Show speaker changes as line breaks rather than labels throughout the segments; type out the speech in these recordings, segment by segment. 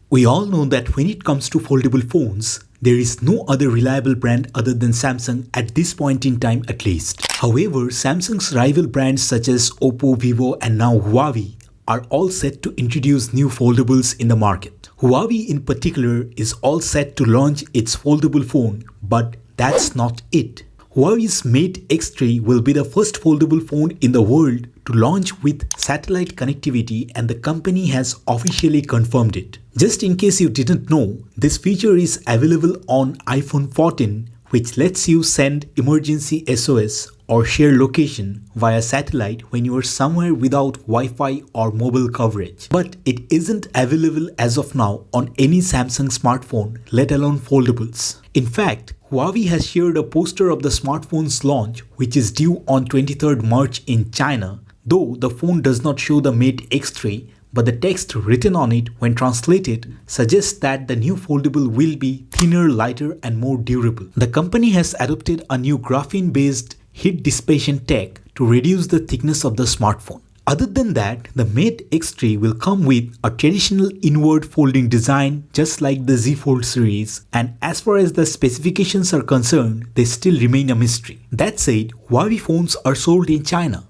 We all know that when it comes to foldable phones, there is no other reliable brand other than Samsung at this point in time at least. However, Samsung's rival brands such as Oppo, Vivo and now Huawei are all set to introduce new foldables in the market. Huawei in particular is all set to launch its foldable phone, but that's not it. Huawei's Mate X3 will be the first foldable phone in the world to launch with satellite connectivity, and the company has officially confirmed it. Just in case you didn't know, this feature is available on iPhone 14, which lets you send emergency SOS or share location via satellite when you are somewhere without Wi-Fi or mobile coverage. But it isn't available as of now on any Samsung smartphone, let alone foldables. In fact, Huawei has shared a poster of the smartphone's launch, which is due on 23rd March in China, though the phone does not show the Mate X3, but the text written on it when translated suggests that the new foldable will be thinner, lighter and more durable. The company has adopted a new graphene-based heat dissipation tech to reduce the thickness of the smartphone. Other than that, the Mate X3 will come with a traditional inward folding design just like the Z Fold series, and as far as the specifications are concerned, they still remain a mystery. That said, Huawei phones are sold in China,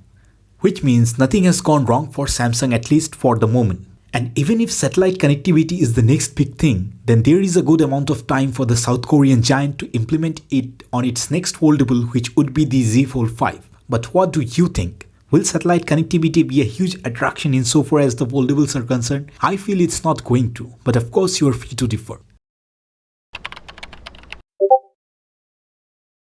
which means nothing has gone wrong for Samsung, at least for the moment. And even if satellite connectivity is the next big thing, then there is a good amount of time for the South Korean giant to implement it on its next foldable, which would be the Z Fold 5. But what do you think? Will satellite connectivity be a huge attraction insofar as the foldables are concerned? I feel it's not going to, but of course you are free to differ.